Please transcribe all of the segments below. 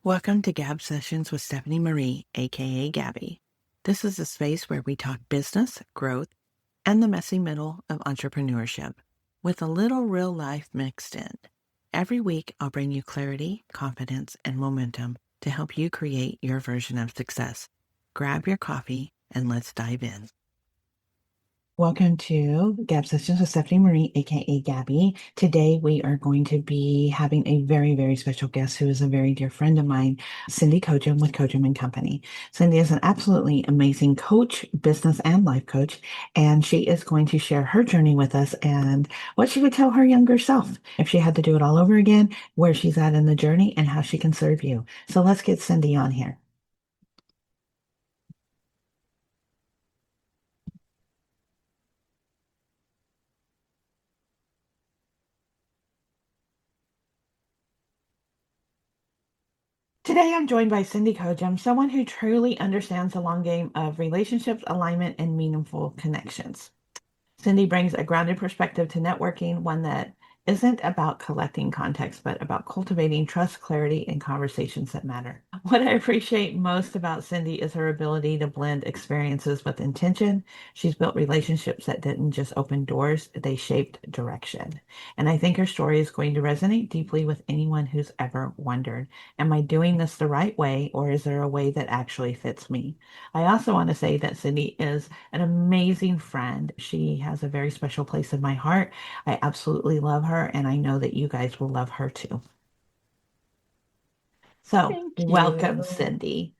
Welcome to Gab Sessions with Stephanie Marie, aka Gabbie. This is a space where we talk business, growth, and the messy middle of entrepreneurship, with a little real life mixed in. Every week, I'll bring you clarity, confidence, and momentum to help you create your version of success. Grab your coffee and let's dive in. Welcome to Gab Sessions with Stephanie Marie, aka Gabbie. Today we are going to be having a very, very special guest who is a very dear friend of mine, Cindy Kojm with Kojm and Company. Cindy is an absolutely amazing coach, business and life coach, and she is going to share her journey with us and what she would tell her younger self if she had to do it all over again, where she's at in the journey, and how she can serve you. So let's get Cindy on here. Today, I'm joined by Cindy Kojm, someone who truly understands the long game of relationships, alignment, and meaningful connections. Cindy brings a grounded perspective to networking, one that isn't about collecting context, but about cultivating trust, clarity, and conversations that matter. What I appreciate most about Cindy is her ability to blend experiences with intention. She's built relationships that didn't just open doors, they shaped direction. And I think her story is going to resonate deeply with anyone who's ever wondered, am I doing this the right way, or is there a way that actually fits me? I also want to say that Cindy is an amazing friend. She has a very special place in my heart. I absolutely love her, and I know that you guys will love her too. So, Thank welcome, you. Cindy,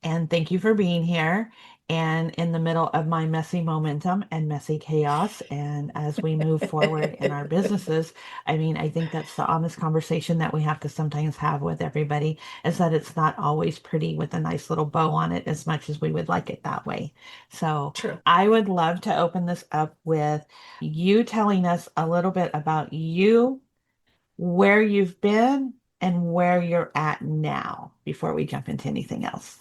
and thank you for being here. And in the middle of my messy momentum and messy chaos, and as we move forward in our businesses, I mean, I think that's the honest conversation that we have to sometimes have with everybody is that it's not always pretty with a nice little bow on it as much as we would like it that way. So, True. I would love to open this up with you telling us a little bit about you, where you've been, and where you're at now before we jump into anything else.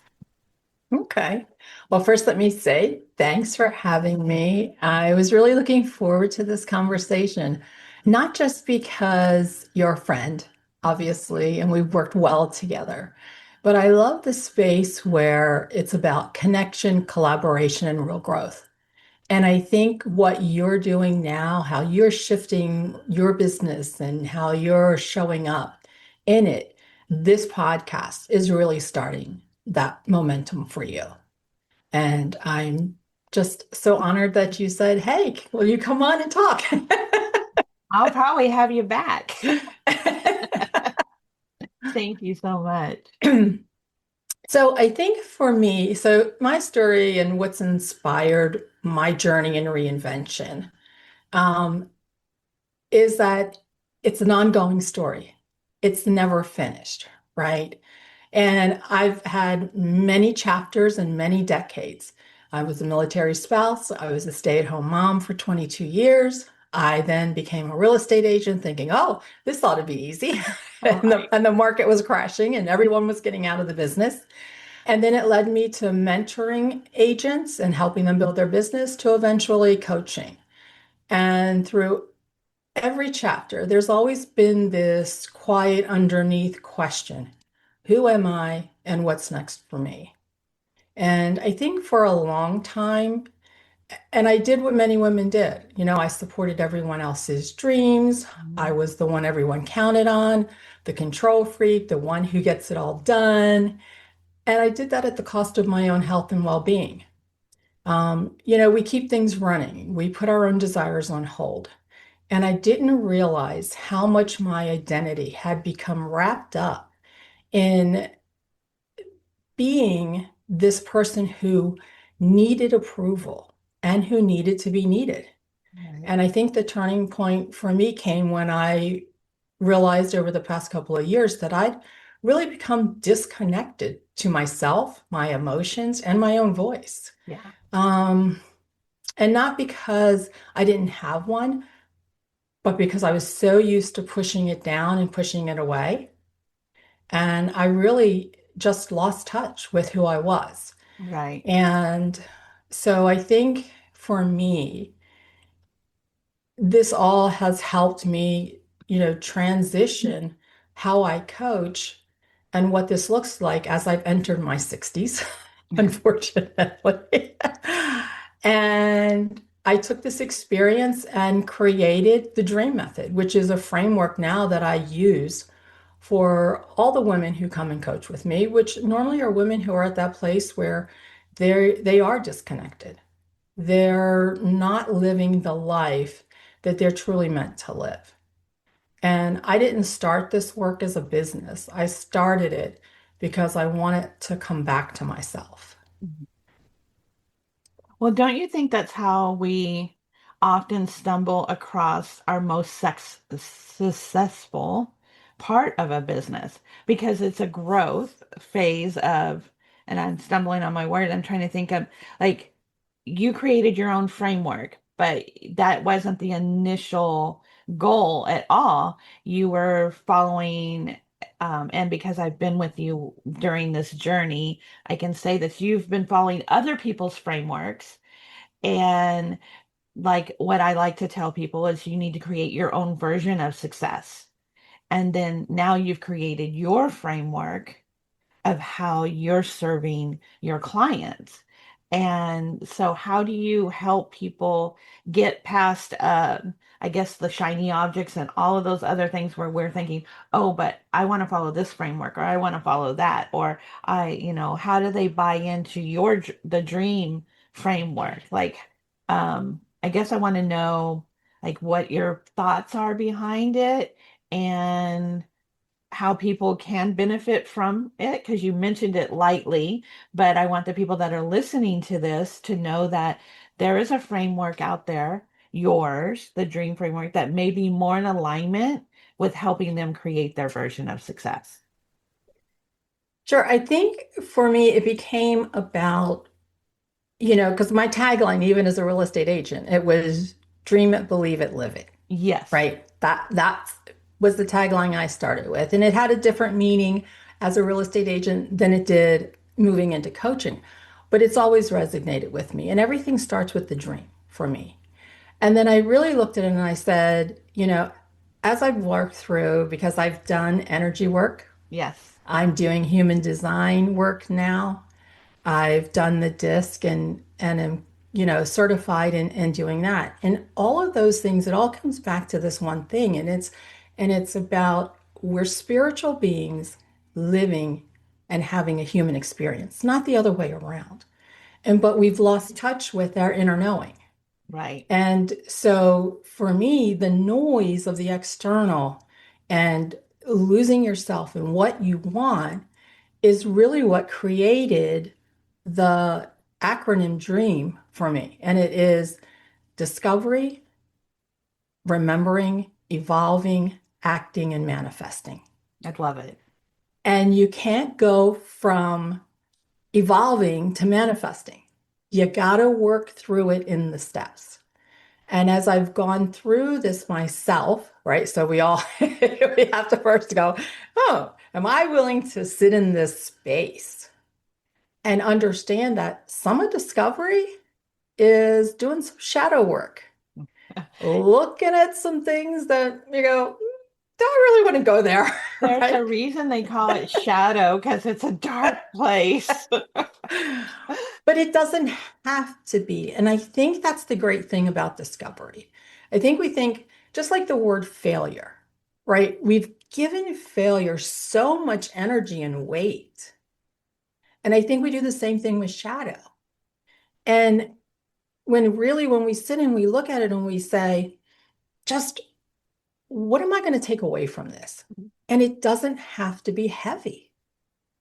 Okay. Well, first, let me say thanks for having me. I was really looking forward to this conversation, not just because you're a friend, obviously, and we've worked well together, but I love the space where it's about connection, collaboration, and real growth. And I think what you're doing now, how you're shifting your business and how you're showing up in it, this podcast is really starting that momentum for you. And I'm just so honored that you said, hey, will you come on and talk? I'll probably have you back. Thank you so much. So I think for me, so my story and what's inspired my journey in reinvention um, is that it's an ongoing story. It's never finished, right? And I've had many chapters and many decades. I was a military spouse. I was a stay-at-home mom for 22 years. I then became a real estate agent thinking, oh, this ought to be easy. And the market was crashing and everyone was getting out of the business. And then it led me to mentoring agents and helping them build their business to eventually coaching. And through every chapter, there's always been this quiet underneath question: who am I and what's next for me? And I think for a long time, and I did what many women did, I supported everyone else's dreams. I was the one everyone counted on, the control freak, the one who gets it all done. And I did that at the cost of my own health and well-being. We keep things running. We put our own desires on hold. And I didn't realize how much my identity had become wrapped up in being this person who needed approval and who needed to be needed. Right. And I think the turning point for me came when I realized over the past couple of years that I'd really become disconnected to myself, my emotions, and my own voice. Yeah. And not because I didn't have one, but because I was so used to pushing it down and pushing it away. And I really just lost touch with who I was. Right. And so I think for me, this all has helped me, transition how I coach and what this looks like as I've entered my 60s, unfortunately. And I took this experience and created the Dream Method, which is a framework now that I use for all the women who come and coach with me, which normally are women who are at that place where they are disconnected. They're not living the life that they're truly meant to live. And I didn't start this work as a business. I started it because I wanted to come back to myself. Well, don't you think that's how we often stumble across our most successful part of a business? Because it's a growth phase of, and I'm stumbling on my word, I'm trying to think of like you created your own framework, but that wasn't the initial goal at all. You were following, and because I've been with you during this journey, I can say that you've been following other people's frameworks. And like what I like to tell people is you need to create your own version of success. And then now you've created your framework of how you're serving your clients. And so, how do you help people get past, I guess, the shiny objects and all of those other things where we're thinking, oh, but I want to follow this framework or I want to follow that, or how do they buy into the dream framework? Like, I guess I want to know like what your thoughts are behind it and how people can benefit from it because you mentioned it lightly, but I want the people that are listening to this to know that there is a framework out there, yours, the dream framework, that may be more in alignment with helping them create their version of success. Sure. I think for me, it became about, because my tagline, even as a real estate agent, it was dream it, believe it, live it, Yes. right? That was the tagline I started with. And it had a different meaning as a real estate agent than it did moving into coaching. But it's always resonated with me. And everything starts with the dream for me. And then I really looked at it and I said, as I've worked through, because I've done energy work, Yes. I'm doing human design work now. I've done the disc and am, certified in doing that. And all of those things, it all comes back to this one thing. And it's about we're spiritual beings living and having a human experience, not the other way around. And but we've lost touch with our inner knowing. Right. And so for me, the noise of the external and losing yourself in what you want is really what created the acronym DREAM for me. And it is discovery, remembering, evolving, acting, and manifesting. I'd love it. And you can't go from evolving to manifesting. You got to work through it in the steps. And as I've gone through this myself, right? So we all we have to first go, oh, am I willing to sit in this space and understand that summer discovery is doing some shadow work, looking at some things that you go, don't really want to go there, There's a right? reason they call it shadow because it's a dark place. But it doesn't have to be. And I think that's the great thing about discovery. I think we think, just like the word failure, right? We've given failure so much energy and weight. And I think we do the same thing with shadow. And when we sit and we look at it and we say, just what am I going to take away from this? And it doesn't have to be heavy.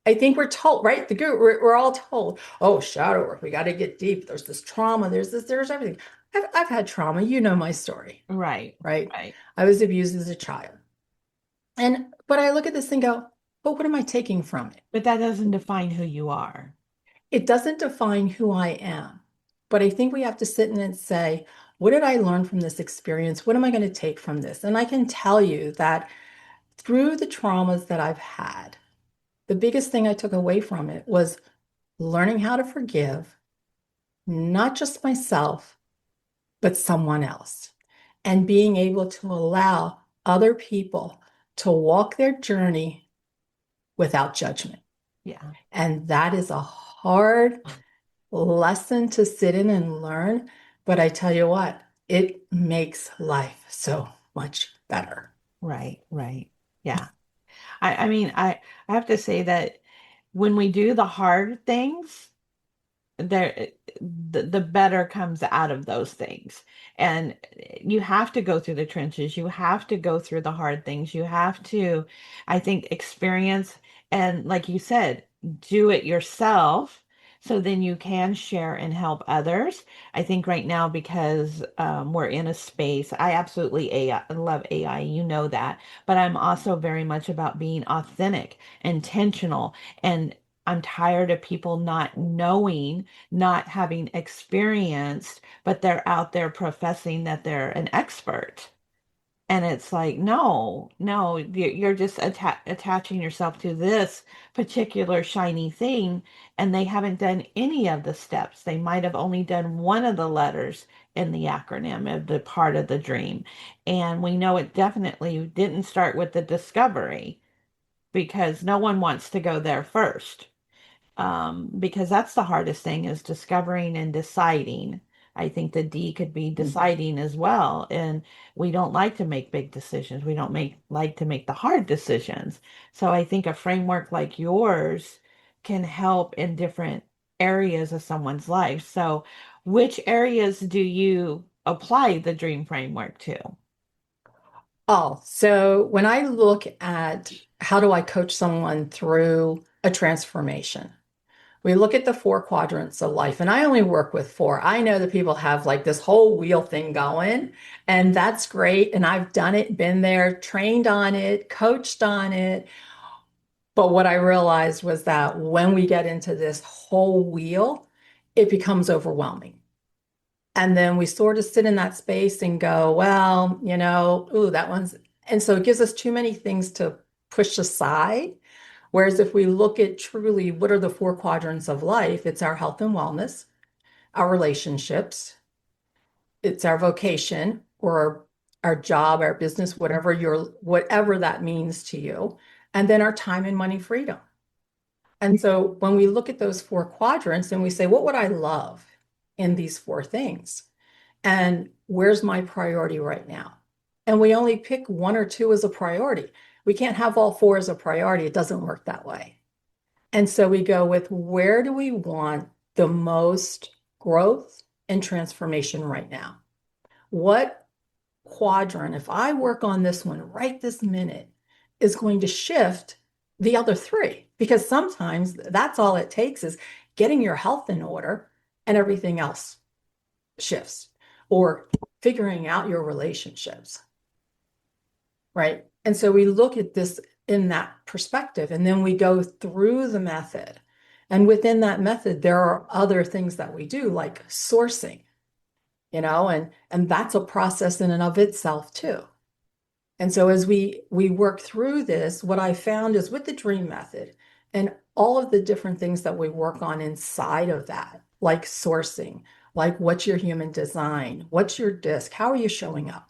I think we're told, right? We're all told, oh, shadow work, we got to get deep. There's this trauma, there's this, there's everything. I've had trauma. You know my story, Right. right? Right. I was abused as a child. But I look at this and go, but what am I taking from it? But that doesn't define who you are. It doesn't define who I am. But I think we have to sit in and say, what did I learn from this experience? What am I going to take from this? And I can tell you that through the traumas that I've had, the biggest thing I took away from it was learning how to forgive, not just myself, but someone else, and being able to allow other people to walk their journey without judgment. Yeah. And that is a hard lesson to sit in and learn. But I tell you what, it makes life so much better. Right. Right. Yeah. I mean, I have to say that when we do the hard things, there the better comes out of those things. And you have to go through the trenches, you have to go through the hard things, you have to, I think, experience, and like you said, do it yourself, so then you can share and help others. I think right now, because we're in a space, I absolutely love AI, you know that, but I'm also very much about being authentic, intentional, and I'm tired of people not knowing, not having experienced, but they're out there professing that they're an expert. And it's like, no, no, you're just attaching yourself to this particular shiny thing, and they haven't done any of the steps. They might have only done one of the letters in the acronym of the part of the dream. And we know it definitely didn't start with the discovery, because no one wants to go there first, because that's the hardest thing, is discovering and deciding. I think the D could be deciding as well. And we don't like to make big decisions. We don't like to make the hard decisions. So I think a framework like yours can help in different areas of someone's life. So which areas do you apply the dream framework to? Oh, so when I look at how do I coach someone through a transformation, we look at the four quadrants of life, and I only work with four. I know that people have like this whole wheel thing going, and that's great. And I've done it, been there, trained on it, coached on it. But what I realized was that when we get into this whole wheel, it becomes overwhelming. And then we sort of sit in that space and go, well, ooh, that one's, and so it gives us too many things to push aside. Whereas if we look at truly what are the four quadrants of life, it's our health and wellness, our relationships, it's our vocation or our job, our business, whatever that means to you, and then our time and money freedom. And so when we look at those four quadrants and we say, what would I love in these four things? And where's my priority right now? And we only pick one or two as a priority. We can't have all four as a priority. It doesn't work that way. And so we go with where do we want the most growth and transformation right now? What quadrant, if I work on this one right this minute, is going to shift the other three? Because sometimes that's all it takes is getting your health in order and everything else shifts, or figuring out your relationships, right? And so we look at this in that perspective, and then we go through the method. And within that method, there are other things that we do, like sourcing, and that's a process in and of itself too. And so as we work through this, what I found is with the dream method and all of the different things that we work on inside of that, like sourcing, like what's your human design, what's your disc, how are you showing up?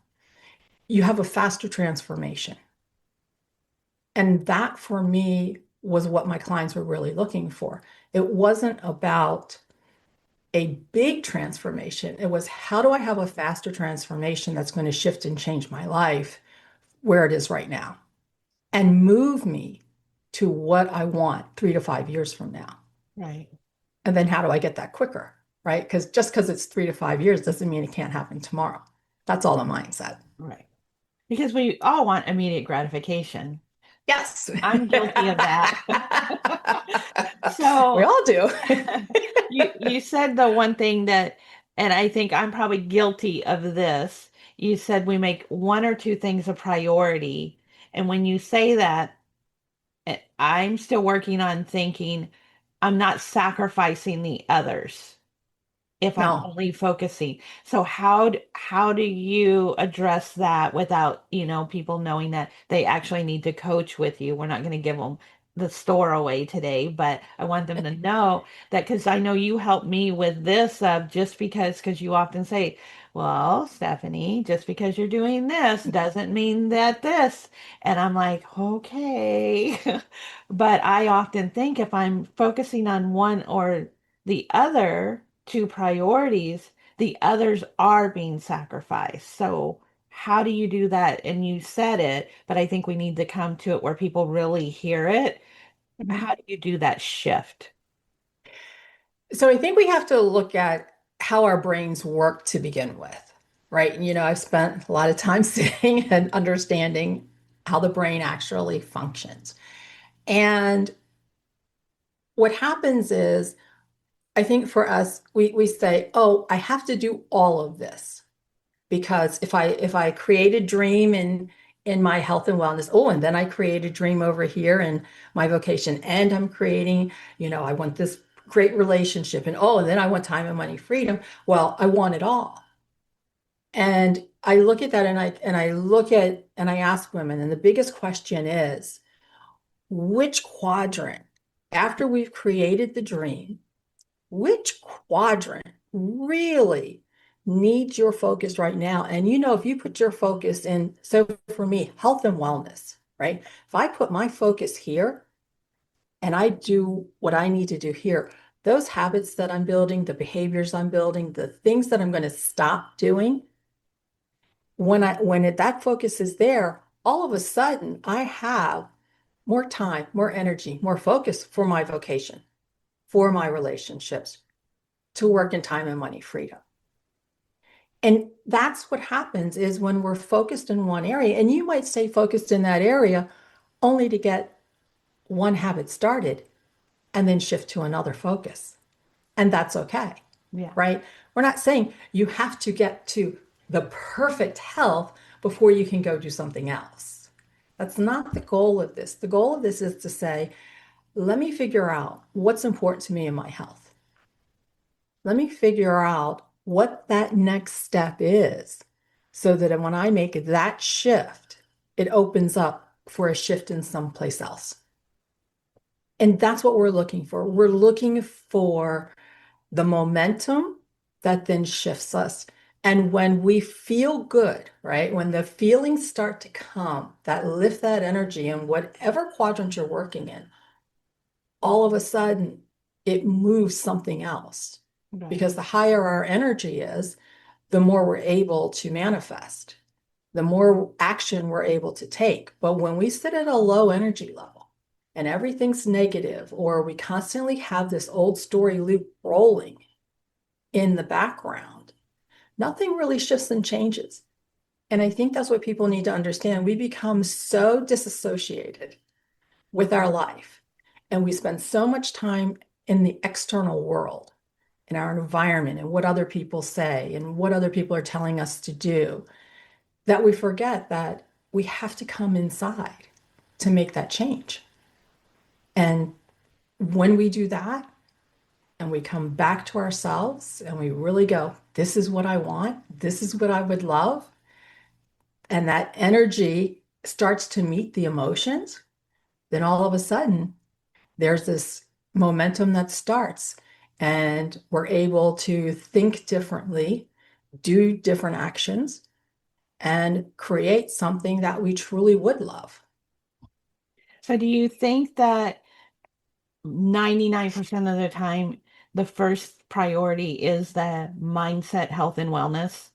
You have a faster transformation. And that for me was what my clients were really looking for. It wasn't about a big transformation. It was how do I have a faster transformation that's going to shift and change my life where it is right now and move me to what I want 3 to 5 years from now. Right. And then how do I get that quicker? Right? Because just because it's 3 to 5 years doesn't mean it can't happen tomorrow. That's all the mindset. Right. Because we all want immediate gratification. Yes. I'm guilty of that. We So all do. you said the one thing that, and I think I'm probably guilty of this. You said we make one or two things a priority. And when you say that, I'm still working on thinking I'm not sacrificing the others if I'm No. only focusing. So how do you address that without, people knowing that they actually need to coach with you? We're not going to give them the store away today, but I want them to know that because I know you helped me with this just because you often say, well, Stephanie, just because you're doing this doesn't mean that this. And I'm like, okay. But I often think if I'm focusing on one or the other two priorities, the others are being sacrificed. So how do you do that? And you said it, but I think we need to come to it where people really hear it. Mhm. How do you do that shift? So I think we have to look at how our brains work to begin with, right? And, I've spent a lot of time sitting and understanding how the brain actually functions. And what happens is, I think for us, we say, oh, I have to do all of this because if I create a dream in my health and wellness, oh, and then I create a dream over here in my vocation, and I'm creating, I want this great relationship, and oh, and then I want time and money freedom. Well, I want it all. And I look at that and I look at and I ask women, and the biggest question is, which quadrant, after we've created the dream, which quadrant really needs your focus right now? And if you put your focus in, so for me, health and wellness, right? If I put my focus here and I do what I need to do here, those habits that I'm building, the behaviors I'm building, the things that I'm going to stop doing, that focus is there, all of a sudden I have more time, more energy, more focus for my vocation, for my relationships, to work in time and money freedom. And that's what happens is when we're focused in one area, and you might stay focused in that area only to get one habit started and then shift to another focus. And that's okay, Yeah. right? We're not saying you have to get to the perfect health before you can go do something else. That's not the goal of this. The goal of this is to say, let me figure out what's important to me in my health. Let me figure out what that next step is so that when I make that shift, it opens up for a shift in someplace else. And that's what we're looking for. We're looking for the momentum that then shifts us. And when we feel good, right? When the feelings start to come that lift that energy in whatever quadrant you're working in, all of a sudden it moves something else. Right. Because the higher our energy is, the more we're able to manifest, the more action we're able to take. But when we sit at a low energy level and everything's negative, or we constantly have this old story loop rolling in the background, nothing really shifts and changes. And I think that's what people need to understand. We become so disassociated with our life, and we spend so much time in the external world, in our environment, and what other people say, and what other people are telling us to do, that we forget that we have to come inside to make that change. And when we do that, and we come back to ourselves and we really go, this is what I want, this is what I would love, and that energy starts to meet the emotions, then all of a sudden there's this momentum that starts, and we're able to think differently, do different actions, and create something that we truly would love. So do you think that 99% of the time, the first priority is the mindset, health, and wellness?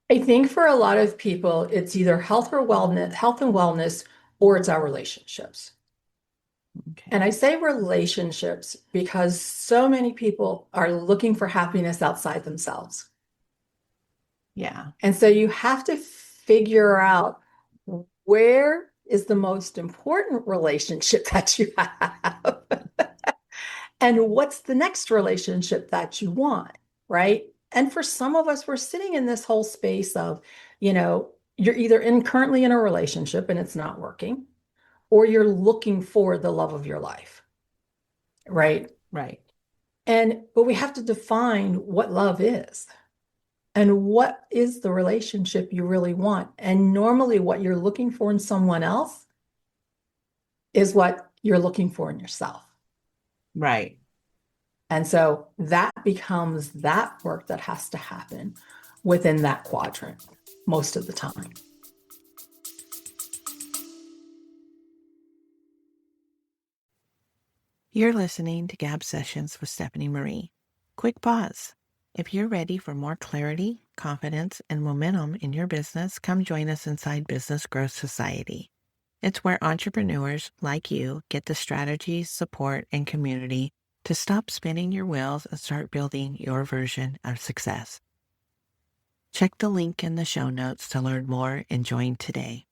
I think for a lot of people, it's either health and wellness, or it's our relationships. And Okay. I say relationships because so many people are looking for happiness outside themselves. Yeah. And so you have to figure out, where is the most important relationship that you have? And what's the next relationship that you want, right? And for some of us, we're sitting in this whole space of, you're either currently in a relationship and it's not working, or you're looking for the love of your life, right? Right. But we have to define what love is and what is the relationship you really want. And normally what you're looking for in someone else is what you're looking for in yourself. Right. And so that becomes that work that has to happen within that quadrant most of the time. You're listening to Gab Sessions with Stephanie Marie. Quick pause. If you're ready for more clarity, confidence, and momentum in your business, come join us inside Business Growth Society. It's where entrepreneurs like you get the strategies, support, and community to stop spinning your wheels and start building your version of success. Check the link in the show notes to learn more and join today.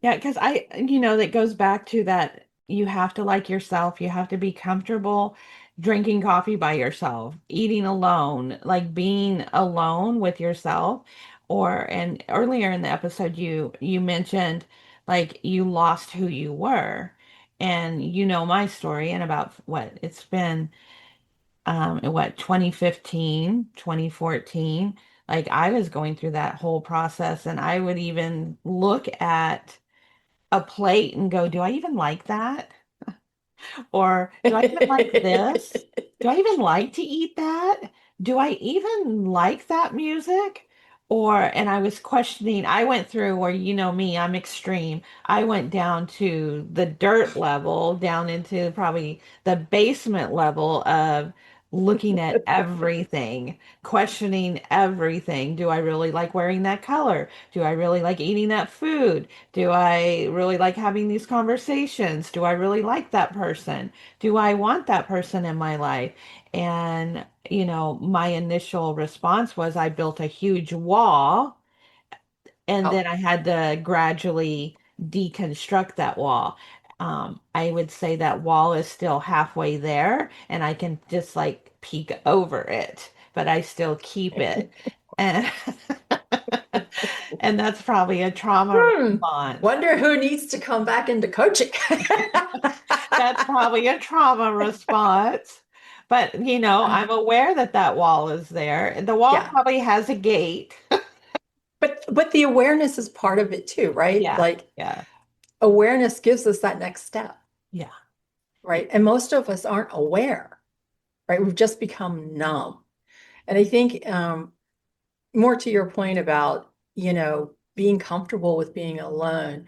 Yeah, because that goes back to that you have to like yourself. You have to be comfortable drinking coffee by yourself, eating alone, like being alone with yourself. And earlier in the episode, you mentioned like you lost who you were. And you know my story and about what it's been, what, 2015, 2014. Like I was going through that whole process, and I would even look at a plate and go, do I even like that? Or do I even like this? Do I even like to eat that? Do I even like that music? And I was questioning, I went through where, you know me, I'm extreme. I went down to the dirt level, down into probably the basement level of looking at everything, questioning everything. Do I really like wearing that color? Do I really like eating that food? Do I really like having these conversations? Do I really like that person? Do I want that person in my life? And, my initial response was I built a huge wall, and Oh. then I had to gradually deconstruct that wall. I would say that wall is still halfway there, and I can just like peek over it, but I still keep it. And and that's probably a trauma Hmm. response. Wonder who needs to come back into coaching. That's probably a trauma response. But, I'm aware that that wall is there. The wall Yeah. probably has a gate. But the awareness is part of it too, right? Yeah. Like Yeah. awareness gives us that next step, Yeah. right? And most of us aren't aware, right? We've just become numb. And I think more to your point about, being comfortable with being alone.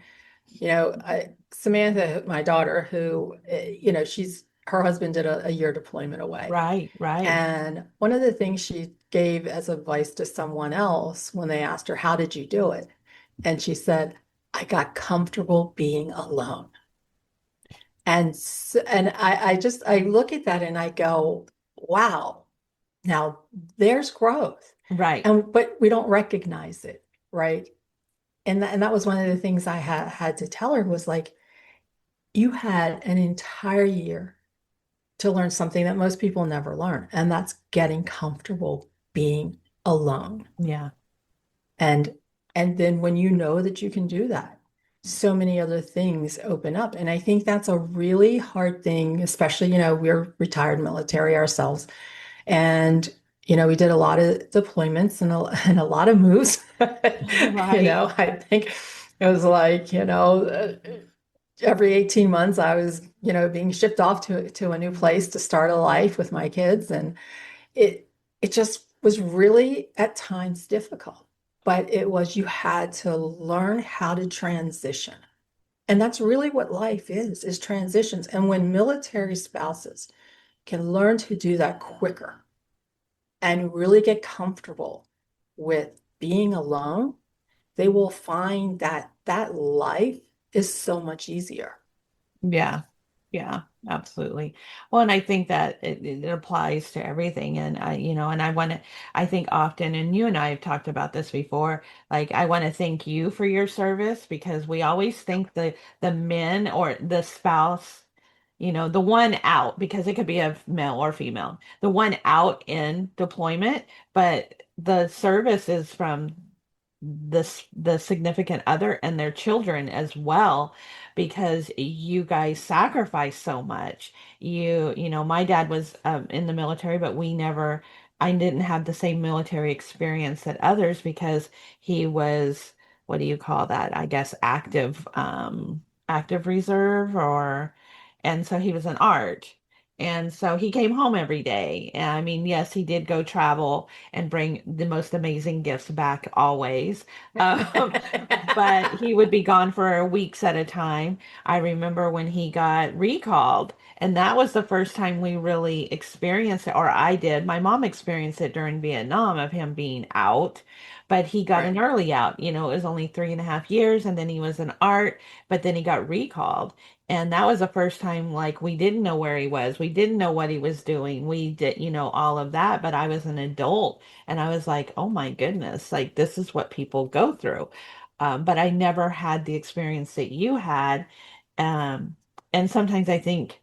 Samantha, my daughter, who, her husband did a year deployment away. Right. Right. And one of the things she gave as advice to someone else when they asked her, how did you do it? And she said, I got comfortable being alone. And I look at that and I go, wow, now there's growth. Right. But we don't recognize it, right? And that was one of the things I had to tell her was like, you had an entire year to learn something that most people never learn, and that's getting comfortable being alone. Yeah. And and then when you know that you can do that, so many other things open up. And I think that's a really hard thing, especially, we're retired military ourselves. And, we did a lot of deployments and a lot of moves. Right. I think it was like, every 18 months I was, being shipped off to a new place to start a life with my kids. And it it just was really at times difficult. But it was you had to learn how to transition. And that's really what life is transitions. And when military spouses can learn to do that quicker and really get comfortable with being alone, they will find that that life is so much easier. Yeah. Yeah, absolutely. Well, and I think that it applies to everything. And I think often, and you and I have talked about this before, like I want to thank you for your service because we always think the men or the spouse, the one out, because it could be a male or female, the one out in deployment, but the service is from the significant other and their children as well, because you guys sacrifice so much. My dad was in the military, but I didn't have the same military experience that others because he was what do you call that? I guess active reserve or and so he was an art. And so he came home every day. And I mean, yes, he did go travel and bring the most amazing gifts back always. Um, but he would be gone for weeks at a time. I remember when he got recalled, and that was the first time we really experienced it, or I did. My mom experienced it during Vietnam of him being out, but he got an Right. early out. You know, it was only 3.5 years, and then he was an art, but then he got recalled. And that was the first time, like, we didn't know where he was. We didn't know what he was doing. We did, all of that. But I was an adult and I was like, oh my goodness, like, this is what people go through. But I never had the experience that you had. Um, and sometimes I think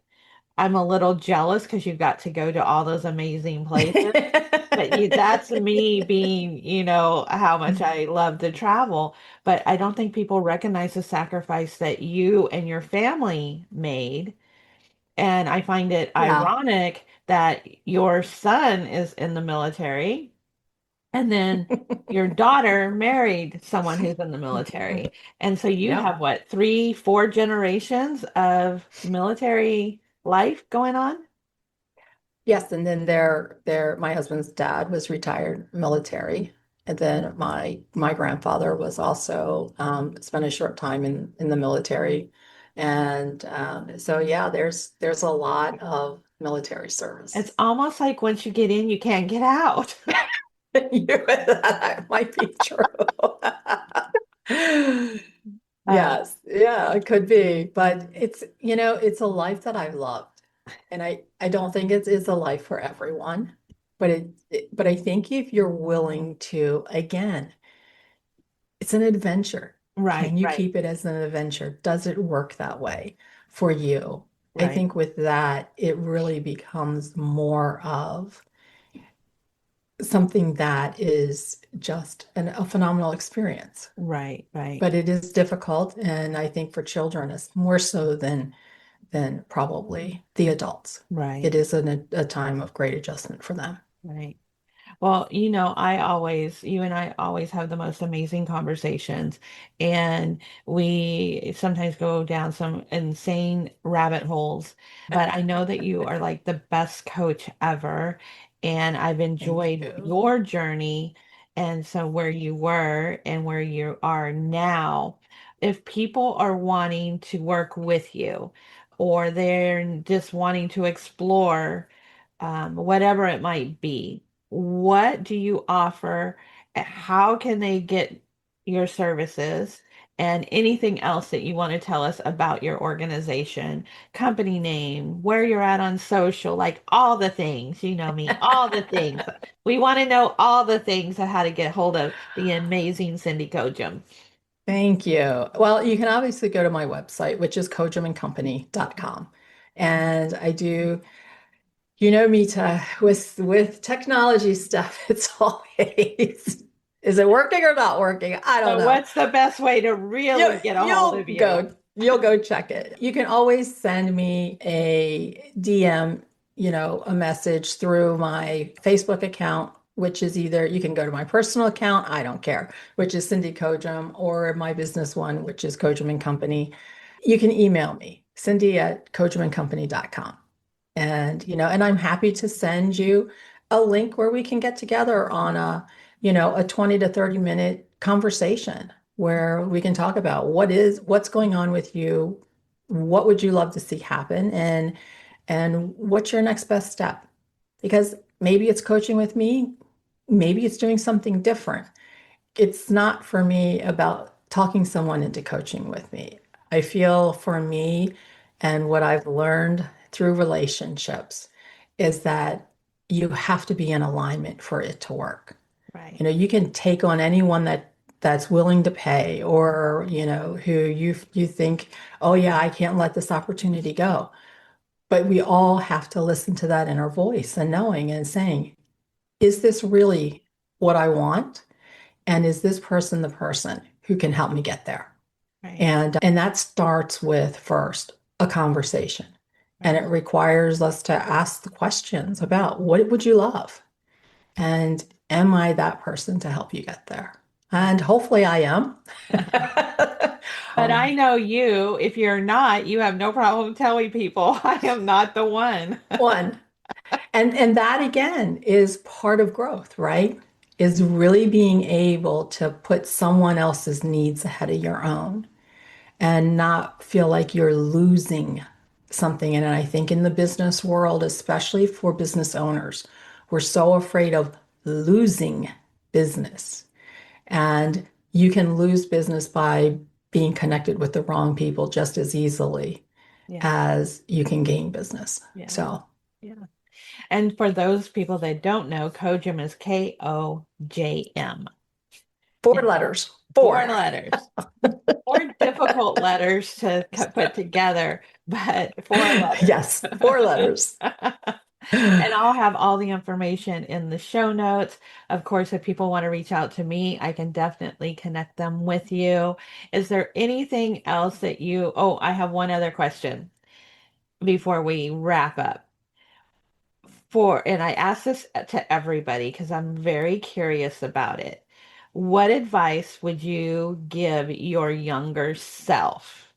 I'm a little jealous because you got to go to all those amazing places. But that's me being, how much I love to travel. But I don't think people recognize the sacrifice that you and your family made. And I find it Yeah. ironic that your son is in the military and then your daughter married someone who's in the military. And so you Yep. have what, three, four generations of military life going on? Yes, and then my husband's dad was retired military, and then my grandfather was also spent a short time in the military, and so yeah, there's a lot of military service. It's almost like once you get in, you can't get out. That might be true. Uh, Yes, yeah, it could be, but it's a life that I've loved. And I don't think it's a life for everyone, but but I think if you're willing to, again, it's an adventure. right, Can you right, keep it as an adventure? Does it work that way for you? I right, think with that, it really becomes more of something that is just a phenomenal experience. right, right, But it is difficult, and I think for children, it's more so than probably the adults. right, It is a time of great adjustment for them. right. Well, you and I always have the most amazing conversations, and we sometimes go down some insane rabbit holes. But I know that you are like the best coach ever, and I've Thank enjoyed you. your journey. And so, where you were and where you are now, if people are wanting to work with you, or they're just wanting to explore, whatever it might be, what do you offer? How can they get your services? And anything else that you want to tell us about your organization, company name, where you're at on social, like all the things, you know me, all the things. We want to know all the things of how to get hold of the amazing Cindy Kojm. Thank you. Well, you can obviously go to my website, which is kojamandcompany.com. And I do, me to with technology stuff, it's always, is it working or not working? I don't So know. what's the best way to really get a hold of you? You'll go check it. You can always send me a DM, a message through my Facebook account, which is either you can go to my personal account, I don't care, which is Cindy Kojm, or my business one, which is Kojm and Company. You can email me, cindy@kojamandcompany.com. And I'm happy to send you a link where we can get together on a 20 to 30 minute conversation where we can talk about what's going on with you, what would you love to see happen, and what's your next best step? Because maybe it's coaching with me, maybe it's doing something different. It's not for me about talking someone into coaching with me. I feel for me and what I've learned through relationships is that you have to be in alignment for it to work. Right, You can take on anyone that's willing to pay or, who you think, oh yeah, I can't let this opportunity go. But we all have to listen to that inner voice and knowing and saying, is this really what I want? And is this person the person who can help me get there? right, And that starts with first a conversation. And it right. requires us to ask the questions about what would you love? And am I that person to help you get there? And hopefully I am. But I know you, if you're not, you have no problem telling people I am not the one. One. And that again is part of growth, right? Is really being able to put someone else's needs ahead of your own and not feel like you're losing something. And I think in the business world, especially for business owners, we're so afraid of losing business. And you can lose business by being connected with the wrong people just as easily Yeah, as you can gain business. yeah, So, yeah. And for those people that don't know, Kojm is Kojm. four And letters, four four. letters. Four difficult letters to put together, but four letters. Yes, four letters. And I'll have all the information in the show notes. Of course, if people want to reach out to me, I can definitely connect them with you. Is there anything else that oh, I have one other question before we wrap up. And I ask this to everybody because I'm very curious about it. What advice would you give your younger self?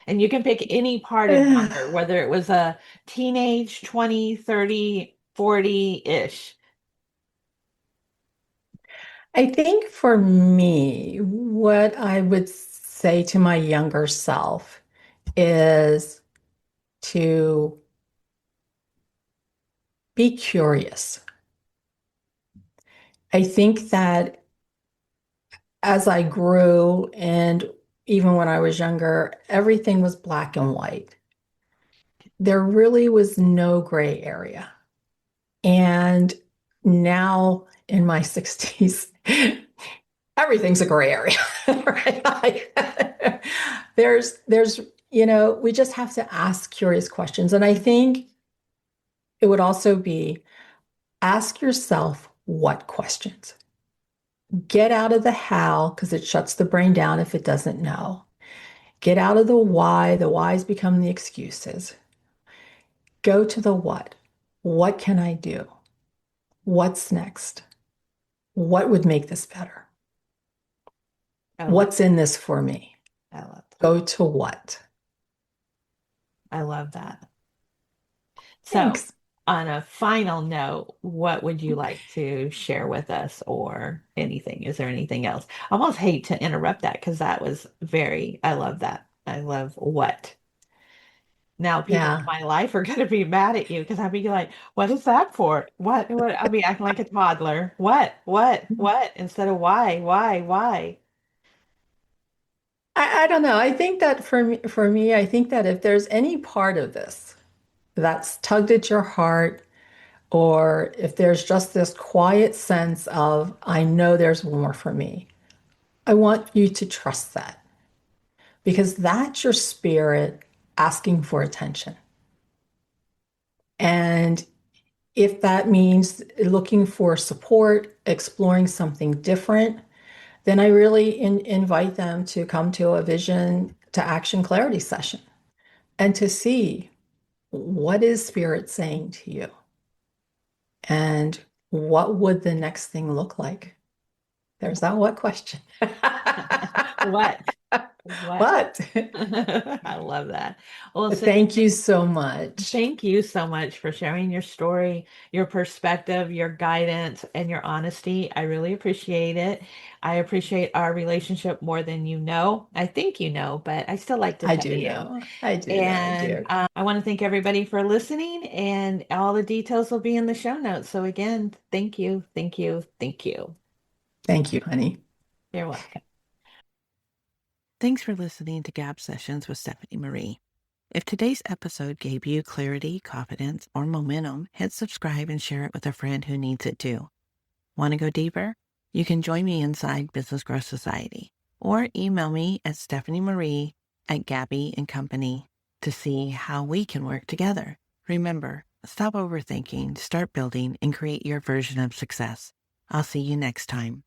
And you can pick any part of younger, whether it was a teenage, 20, 30, 40-ish. I think for me, what I would say to my younger self is to be curious. I think that as I grew and even when I was younger, everything was black and white. There really was no gray area. And now in my 60s, everything's a gray area, right? There's, we just have to ask curious questions. And I think it would also be ask yourself what questions. Get out of the how, because it shuts the brain down if it doesn't know. Get out of the why. The whys become the excuses. Go to the what. What can I do? What's next? What would make this better? I love What's in this for me? I love that. Go to what? I love that. So, Thanks. on a final note, what would you like to share with us or anything? Is there anything else? I almost hate to interrupt that because that was I love that. I love what. Now, people in Yeah. my life are going to be mad at you because I'll be like, what is that for? What? I'll be acting like a toddler. What? Instead of why? I don't know. I think that for me, I think that if there's any part of this that's tugged at your heart, or if there's just this quiet sense of, I know there's more for me, I want you to trust that because that's your spirit asking for attention. And if that means looking for support, exploring something different, then I really invite them to come to a vision to action clarity session and to see what is spirit saying to you and what would the next thing look like. There's that what question. What? What? What? I love that. Well, Cindy, Thank you so much. thank you so much for sharing your story, your perspective, your guidance, and your honesty. I really appreciate it. I appreciate our relationship more than you know. I think you know, but I still like to I tell do you. know. I do know, And dear. I want to thank everybody for listening, and all the details will be in the show notes. So, again, thank you, thank you, thank you. Thank you, honey. You're welcome. Thanks for listening to Gab Sessions with Stephanie Marie. If today's episode gave you clarity, confidence, or momentum, hit subscribe and share it with a friend who needs it too. Want to go deeper? You can join me inside Business Growth Society or email me at stephaniemarie@Gabbie and Company to see how we can work together. Remember, stop overthinking, start building, and create your version of success. I'll see you next time.